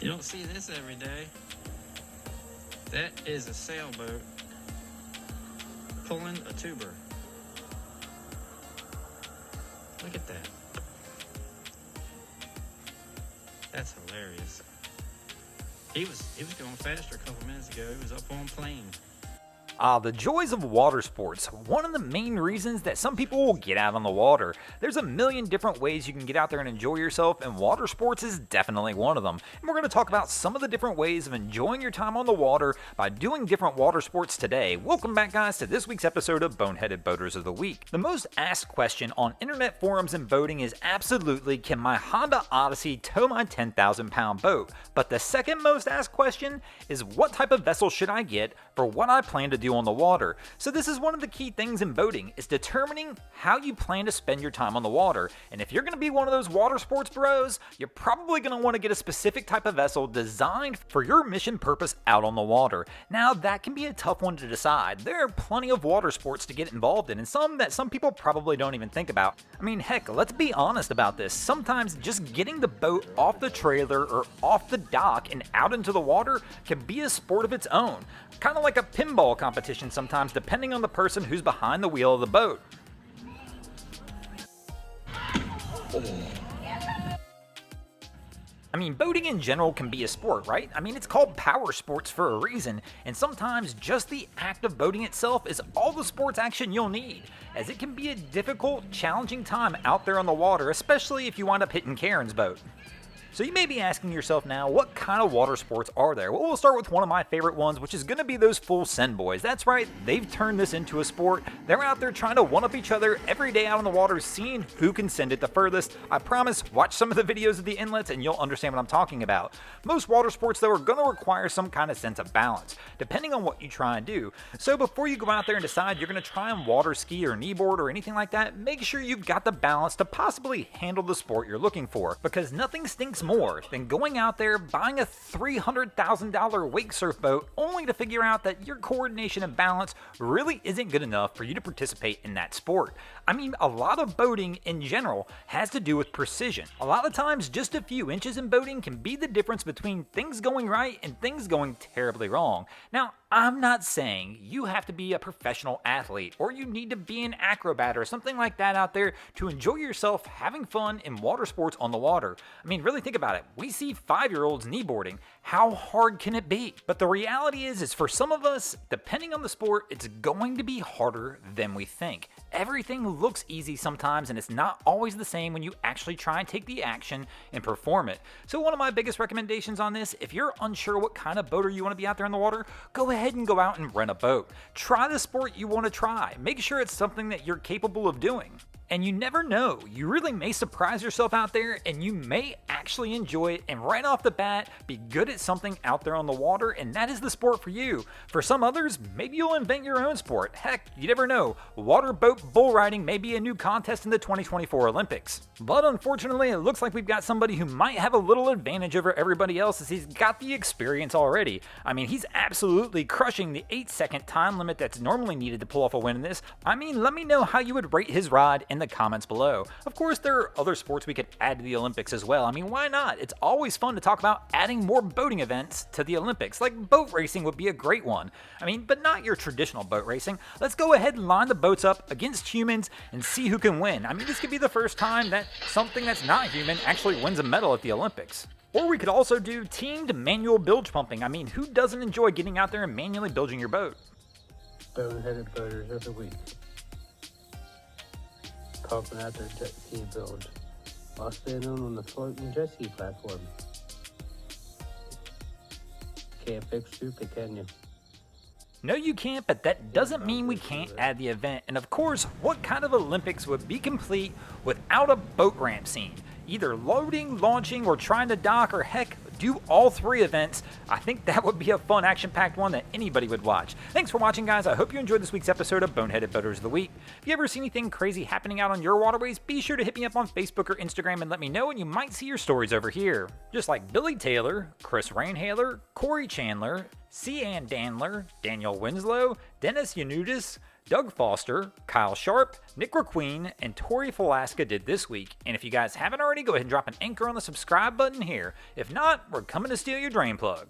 You don't see this every day. That is a sailboat pulling a tuber. Look at that. That's hilarious. He was going faster a couple minutes ago. He was up on plane. The joys of water sports. One of the main reasons that some people will get out on the water. There's a million different ways you can get out there and enjoy yourself, and water sports is definitely one of them. And we're going to talk about some of the different ways of enjoying your time on the water by doing different water sports today. Welcome back, guys, to this week's episode of Boneheaded Boaters of the Week. The most asked question on internet forums and boating is absolutely, can my Honda Odyssey tow my 10,000-pound boat? But the second most asked question is, what type of vessel should I get for what I plan to do on the water? So this is one of the key things in boating, is determining how you plan to spend your time on the water. And if you're going to be one of those water sports bros, you're probably going to want to get a specific type of vessel designed for your mission purpose out on the water. Now, that can be a tough one to decide. There are plenty of water sports to get involved in, and some that some people probably don't even think about. I mean, heck, let's be honest about this. Sometimes just getting the boat off the trailer or off the dock and out into the water can be a sport of its own. Kind of like a pinball competition sometimes, depending on the person who's behind the wheel of the boat. I mean, boating in general can be a sport, right? I mean, it's called power sports for a reason, and sometimes just the act of boating itself is all the sports action you'll need, as it can be a difficult, challenging time out there on the water, especially if you wind up hitting Karen's boat. So you may be asking yourself now, what kind of water sports are there? Well, we'll start with one of my favorite ones, which is going to be those full send boys. That's right, they've turned this into a sport. They're out there trying to one-up each other every day out on the water, seeing who can send it the furthest. I promise, watch some of the videos of the inlets and you'll understand what I'm talking about. Most water sports, though, are going to require some kind of sense of balance, depending on what you try and do. So before you go out there and decide you're going to try and water ski or kneeboard or anything like that, make sure you've got the balance to possibly handle the sport you're looking for, because nothing stinks more than going out there, buying a $300,000 wake surf boat, only to figure out that your coordination and balance really isn't good enough for you to participate in that sport. I mean, a lot of boating in general has to do with precision. A lot of times, just a few inches in boating can be the difference between things going right and things going terribly wrong. Now, I'm not saying you have to be a professional athlete or you need to be an acrobat or something like that out there to enjoy yourself having fun in water sports on the water. I mean, really think about it. We see 5-year-olds kneeboarding. How hard can it be? But the reality is for some of us, depending on the sport, it's going to be harder than we think. Everything looks easy sometimes, and it's not always the same when you actually try and take the action and perform it. So one of my biggest recommendations on this, if you're unsure what kind of boater you want to be out there in the water, go ahead and go out and rent a boat. Try the sport you want to try. Make sure it's something that you're capable of doing. And you never know, you really may surprise yourself out there and you may actually enjoy it and right off the bat be good at something out there on the water, and that is the sport for you. For some others, maybe you'll invent your own sport. Heck, you never know. Water boat bull riding may be a new contest in the 2024 Olympics. But unfortunately, it looks like we've got somebody who might have a little advantage over everybody else, as he's got the experience already. I mean, he's absolutely crushing the 8-second time limit that's normally needed to pull off a win in this. I mean, let me know how you would rate his ride in the comments below. Of course, there are other sports we could add to the Olympics as well. I mean, why not? It's always fun to talk about adding more boating events to the Olympics. Like boat racing would be a great one. I mean, but not your traditional boat racing. Let's go ahead and line the boats up against humans and see who can win. I mean, this could be the first time that something that's not human actually wins a medal at the Olympics. Or we could also do teamed manual bilge pumping. I mean, who doesn't enjoy getting out there and manually bilging your boat? Boneheaded Boaters of the Week. Pumping out their jet ski bilge while standing on the floating jet ski platform. Can't fix stupid, can you? No, you can't, but that doesn't mean we can't add the event. And of course, what kind of Olympics would be complete without a boat ramp scene? Either loading, launching, or trying to dock, or heck, do all 3 events. I think that would be a fun, action-packed one that anybody would watch. Thanks for watching, guys. I hope you enjoyed this week's episode of Boneheaded Boaters of the Week. If you ever see anything crazy happening out on your waterways, be sure to hit me up on Facebook or Instagram and let me know, and you might see your stories over here. Just like Billy Taylor, Chris Rainhaler, Corey Chandler, C. Ann Dandler, Daniel Winslow, Dennis Yanudis, Doug Foster, Kyle Sharp, Nick Raqueen, and Tori Falaska did this week. And if you guys haven't already, go ahead and drop an anchor on the subscribe button here. If not, we're coming to steal your drain plug.